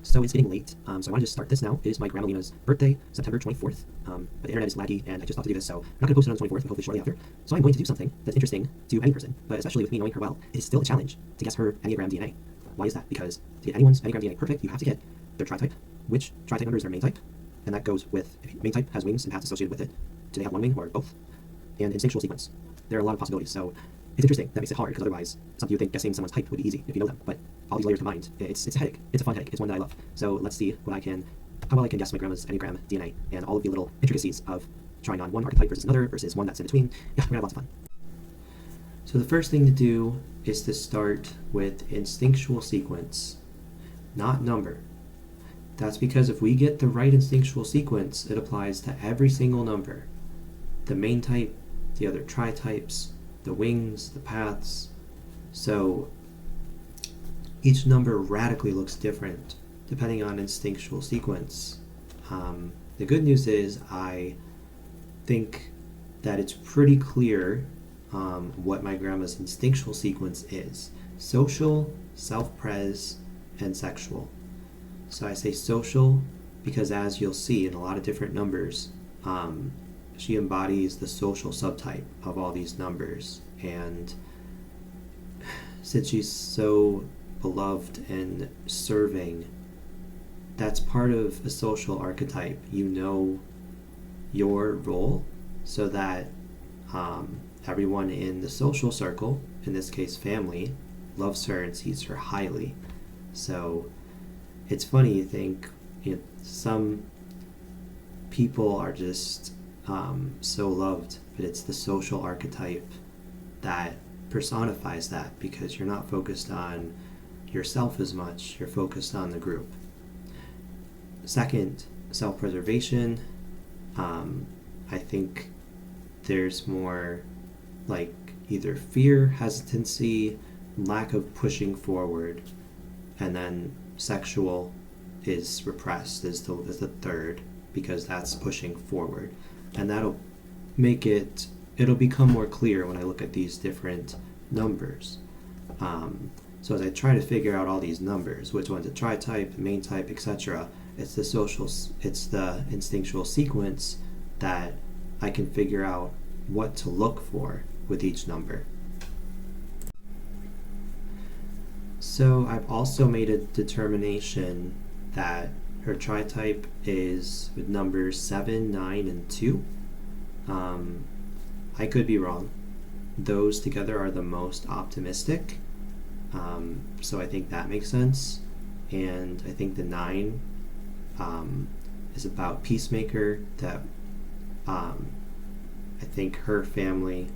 So it's getting late, so I want to just start this now. It is my grandma Lena's birthday, September 24th, but the internet is laggy, and I just thought to do this, so I'm not going to post it on the 24th, but hopefully shortly after. So I'm going to do something that's interesting to any person, but especially with me knowing her well, it is still a challenge to guess her Enneagram DNA. Why is that? Because to get anyone's Enneagram DNA perfect, you have to get their tri-type, which tri-type member is their main type, and that goes with, if main type has wings and paths associated with it, do they have one wing or both? And instinctual sequence. There are a lot of possibilities, so it's interesting. That makes it hard, because otherwise, something you would think guessing someone's type would be easy if you know them, but all these layers combined, it's a headache. It's a fun headache. It's one that I love. So let's see how well I can guess my grandma's Enneagram DNA and all of the little intricacies of trying on one archetype versus another versus one that's in between. Yeah, we're gonna have lots of fun. So the first thing to do is to start with instinctual sequence, not number. That's because if we get the right instinctual sequence, it applies to every single number. The main type, the other tri-types, the wings, the paths. So each number radically looks different depending on instinctual sequence. The good news is I think that it's pretty clear what my grandma's instinctual sequence is. Social, self-pres, and sexual. So I say social because, as you'll see in a lot of different numbers, she embodies the social subtype of all these numbers. And since she's so beloved and serving, that's part of a social archetype. You know your role so that everyone in the social circle, in this case family, loves her and sees her highly. So it's funny, you think, some people are just so loved, but it's the social archetype that personifies that, because you're not focused on yourself as much, you're focused on the group. Second, self-preservation. I think there's more like either fear, hesitancy, lack of pushing forward, and then sexual is repressed is the third, because that's pushing forward. And that'll make it'll become more clear when I look at these different numbers. So as I try to figure out all these numbers, which one's a tri-type, main type, etc., it's the instinctual sequence that I can figure out what to look for with each number. So I've also made a determination that her tri-type is with numbers 7, 9, and 2. I could be wrong. Those together are the most optimistic. So I think that makes sense. And I think the 9 is about peacemaker, that I think her family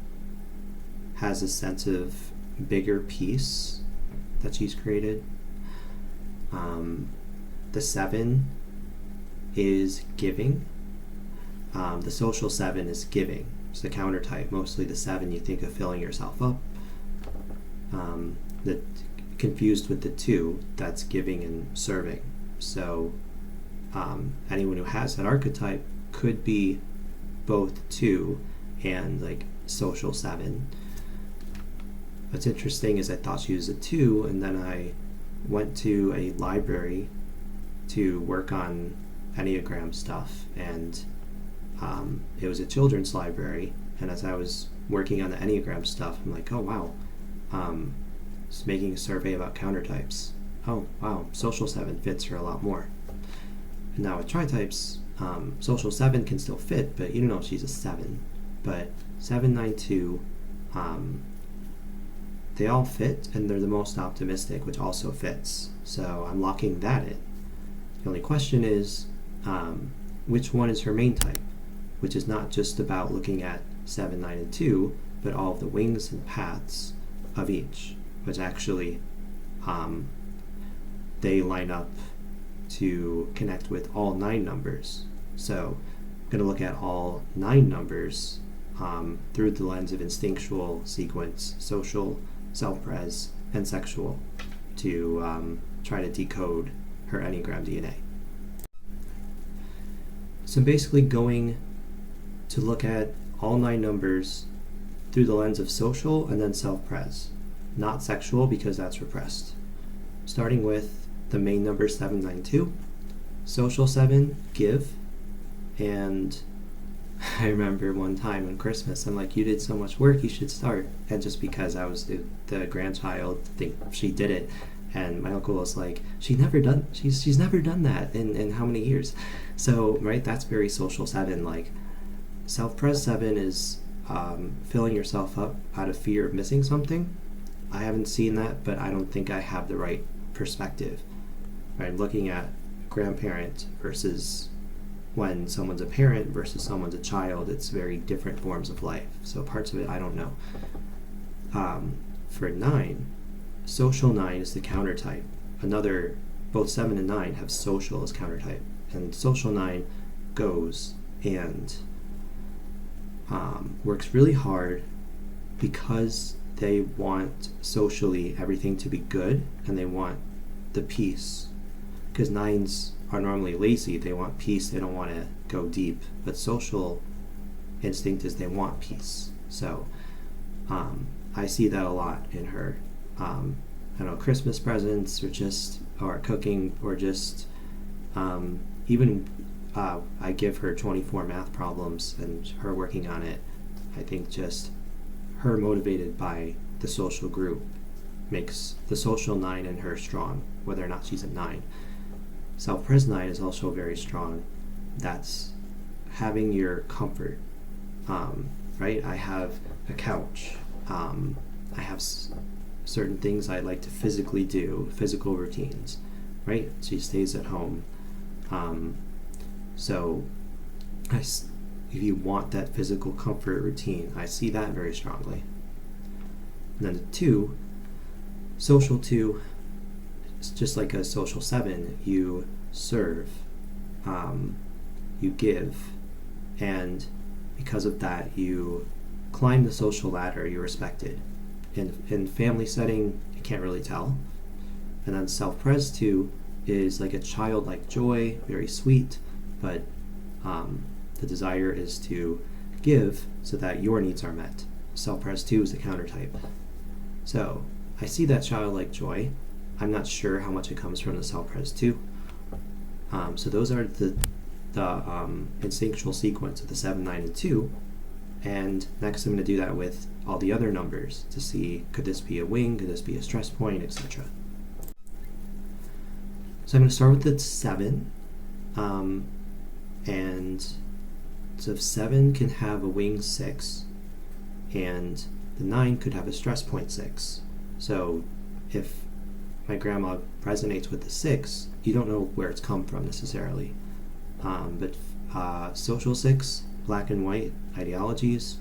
has a sense of bigger peace that she's created. The 7 is giving. The social 7 is giving. It's the counter type. Mostly the 7, you think of filling yourself up. Confused with the 2, that's giving and serving. So anyone who has that archetype could be both 2 and like social 7. What's interesting is I thought she was a 2, and then I went to a library to work on Enneagram stuff, and it was a children's library, and as I was working on the Enneagram stuff, I'm like, oh wow, just making a survey about countertypes. Oh wow, social 7 fits her a lot more. And now with tri-types, social 7 can still fit, but you don't know if she's a 7. But 7, 9, 2, they all fit, and they're the most optimistic, which also fits. So I'm locking that in. The only question is, which one is her main type? Which is not just about looking at 7, 9, and 2, but all of the wings and paths of each, which actually they line up to connect with all 9 numbers. So I'm going to look at all 9 numbers through the lens of instinctual sequence, social, self-pres, and sexual, to try to decode her Enneagram DNA. So I'm basically going to look at all 9 numbers through the lens of social and then self-pres, not sexual because that's repressed. Starting with the main number 792. Social 7, give. And I remember one time on Christmas, I'm like, you did so much work, you should start. And just because I was the grandchild, I think she did it. And my uncle was like, she's never done that in how many years? So, right, that's very social 7. Like, self-pres 7 is filling yourself up out of fear of missing something. I haven't seen that, but I don't think I have the right perspective. Right, looking at grandparent versus when someone's a parent versus someone's a child, it's very different forms of life. So parts of it I don't know. For 9, social 9 is the counter type. Both 7 and 9 have social as counter type. And social 9 goes and works really hard because they want socially everything to be good and they want the peace. Because 9s are normally lazy, they want peace, they don't want to go deep. But social instinct is they want peace. So I see that a lot in her. I don't know, Christmas presents or cooking or just even I give her 24 math problems and her working on it. I think just her motivated by the social group makes the social 9 in her strong, whether or not she's a 9. Self-pres 9 is also very strong. That's having your comfort, right? I have a couch. I have certain things I like to physically do, physical routines, right? She stays at home. So if you want that physical comfort routine, I see that very strongly. And then the 2, social 2, it's just like a social 7, you serve, you give, and because of that, you climb the social ladder, you're respected. In family setting, you can't really tell. And then self-pres 2 is like a childlike joy, very sweet, but the desire is to give so that your needs are met. Self-pres 2 is the counter type. So I see that childlike joy. I'm not sure how much it comes from the self-pres 2. So those are the instinctual sequence of the 7, 9, and 2. And next I'm going to do that with all the other numbers to see, could this be a wing, could this be a stress point, etc. So I'm going to start with the 7. And so 7 can have a wing 6, and the 9 could have a stress point 6. So if my grandma resonates with the 6, you don't know where it's come from necessarily. But social 6, black and white ideologies,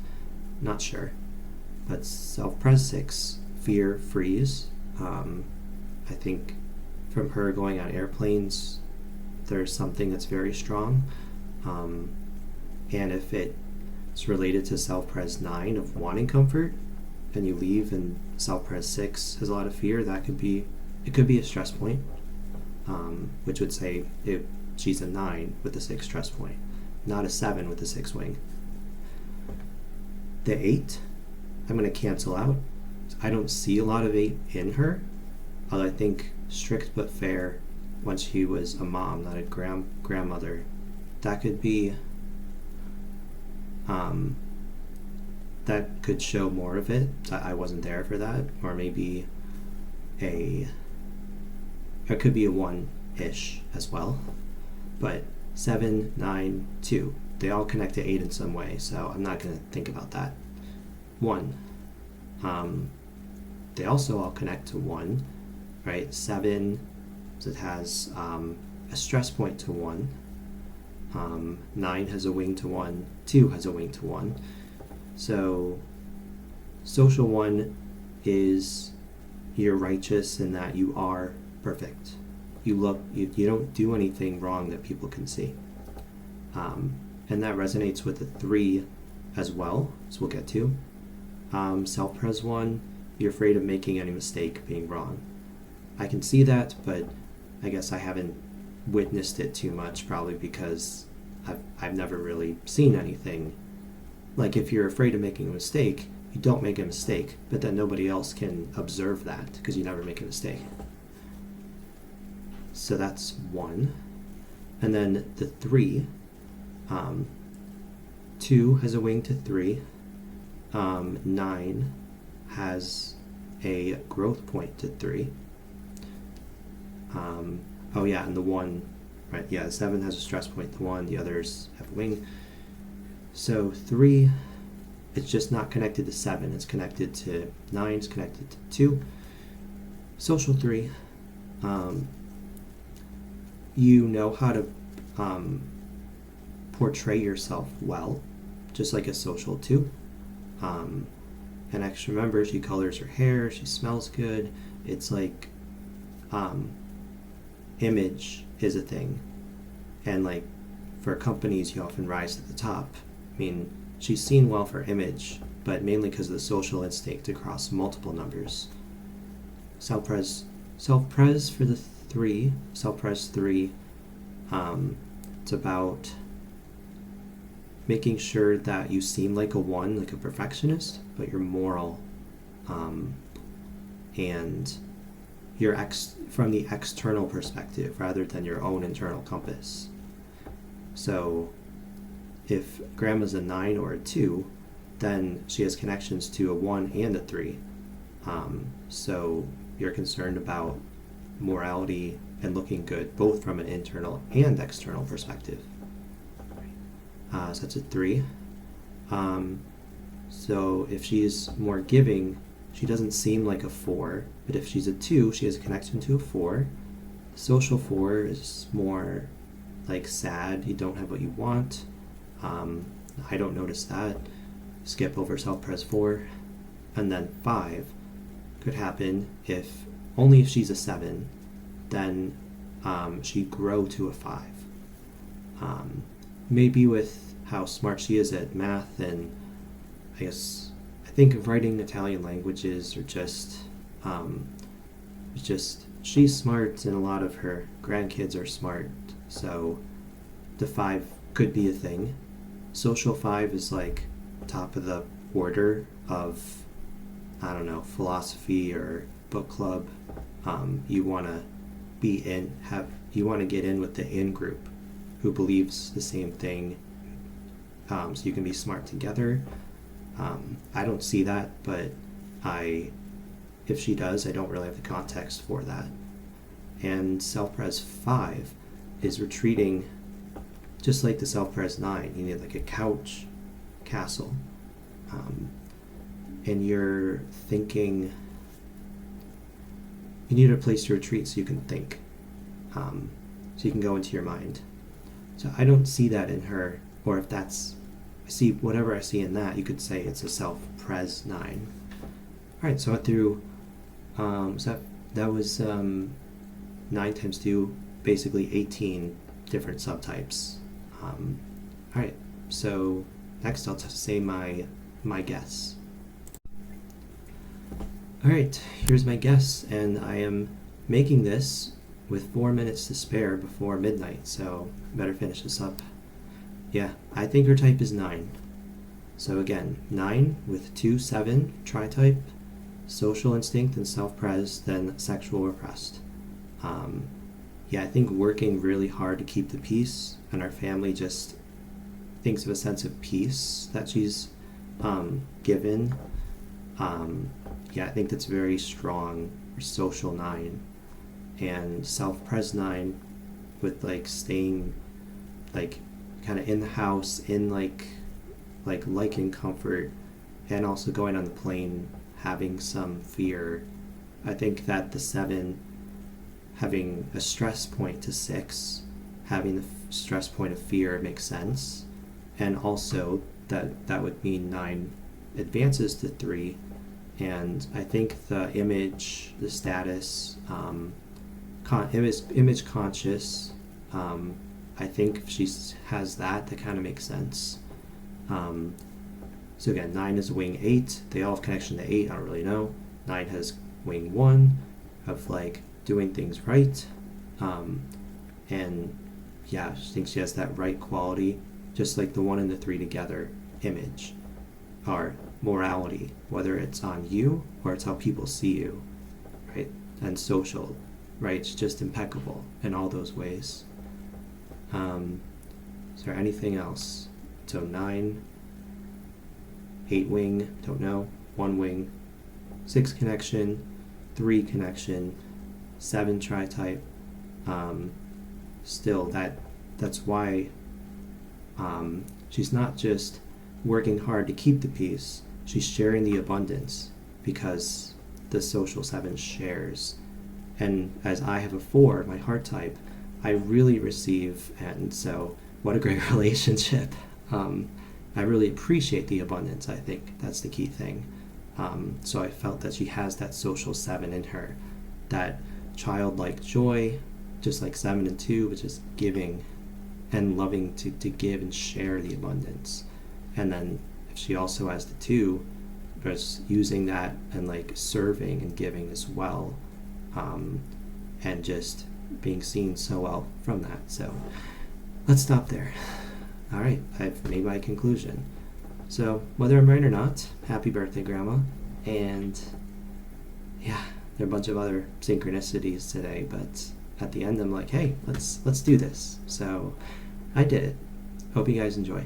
not sure. But self-pres 6, fear, freeze. I think from her going on airplanes, there's something that's very strong. And if it's related to self-pres 9 of wanting comfort, and you leave and self-pres 6 has a lot of fear, it could be a stress point, which would say she's a 9 with the 6 stress point, not a 7 with the 6 wing. The 8, I'm going to cancel out. I don't see a lot of 8 in her, although I think strict but fair when she was a mom, not a grandmother. That could be, that could show more of it. I wasn't there for that. Or maybe it could be a 1-ish as well. But 7, 9, 2, they all connect to 8 in some way, so I'm not going to think about that. 1, they also all connect to 1, right? 7, it has a stress point to 1. 9 has a wing to 1. 2 has a wing to 1. So social 1 is you're righteous in that you are perfect. You don't do anything wrong that people can see. And that resonates with the 3 as well, as we'll get to. Self-pres 1, you're afraid of making any mistake, being wrong. I can see that, but I guess I haven't witnessed it too much, probably because I've never really seen anything. Like, if you're afraid of making a mistake, you don't make a mistake, but then nobody else can observe that because you never make a mistake. So that's 1. And then the 3, 2 has a wing to 3. 9 has a growth point to 3. Oh yeah, and the 1, right, yeah, 7 has a stress point to 1, the others have a wing. So 3, it's just not connected to 7, it's connected to 9, it's connected to 2. Social 3, you know how to portray yourself well, just like a social 2. An extra member, she colors her hair, she smells good. It's like image is a thing, and like for companies you often rise to the top. I mean, she's seen well for image, but mainly because of the social instinct across multiple numbers. Self-pres for the 3, self-pres 3, it's about making sure that you seem like a 1, like a perfectionist, but you're moral, and you're from the external perspective rather than your own internal compass. So if grandma's a 9 or a 2, then she has connections to a 1 and a 3. So you're concerned about morality and looking good, both from an internal and external perspective. So that's a 3. So if she's more giving, she doesn't seem like a 4, but if she's a 2, she has a connection to a 4. Social 4 is more like sad, you don't have what you want. I don't notice that. Skip over self-pres 4. And then 5 could happen only if she's a 7, then she'd grow to a 5. Maybe with how smart she is at math, and I think writing Italian languages, or just she's smart, and a lot of her grandkids are smart, so the 5 could be a thing. Social 5 is like top of the order of, I don't know, philosophy or book club. You want to get in with the in group who believes the same thing, so you can be smart together. I don't see that, but if she does, I don't really have the context for that. And self-pres 5 is retreating, just like the self-pres 9. You need like a couch, castle, and you're thinking. You need a place to retreat so you can think, so you can go into your mind. So I don't see that in her, or if that's, I see whatever I see in that, you could say it's a self-pres 9. Alright, so I went through, so that was 9 times 2, basically 18 different subtypes. Alright, so next I'll say my guess. Alright, here's my guess, and I am making this with 4 minutes to spare before midnight, so I better finish this up. Yeah, I think her type is 9. So again, 9 with 2, 7, tri-type, social instinct and self-pres, then sexual repressed. Yeah, I think working really hard to keep the peace, and our family just thinks of a sense of peace that she's given. Yeah, I think that's very strong for social 9. And self-pres 9 with like staying like kind of in the house, in like in comfort, and also going on the plane having some fear. I think that the 7 having a stress point to 6, having the stress point of fear makes sense. And also that would mean 9 advances to 3. And I think the image, the status, image conscious, I think if she has that kind of makes sense. So again, 9 is wing 8. They all have connection to 8. I don't really know. 9 has wing 1 of like doing things right. And yeah, she thinks she has that right quality, just like the 1 and the 3 together, image, are morality, whether it's on you or it's how people see you, right? And social, right? She's just impeccable in all those ways. Is there anything else? So 9, 8 wing, don't know, 1 wing, 6 connection, 3 connection, 7 tri-type. Still, that's why she's not just working hard to keep the peace, she's sharing the abundance, because the social 7 shares. And as I have a 4, my heart type, I really receive, and so what a great relationship. I really appreciate the abundance. I think that's the key thing. So I felt that she has that social 7 in her, that childlike joy, just like 7 and 2, which is giving and loving to give and share the abundance. And then if she also has the 2, just using that and like serving and giving as well, and just being seen so well from that. So let's stop there. All right, I've made my conclusion. So whether I'm right or not, happy birthday, Grandma. And yeah, there are a bunch of other synchronicities today, but at the end I'm like, hey, let's do this. So I did it. Hope you guys enjoy.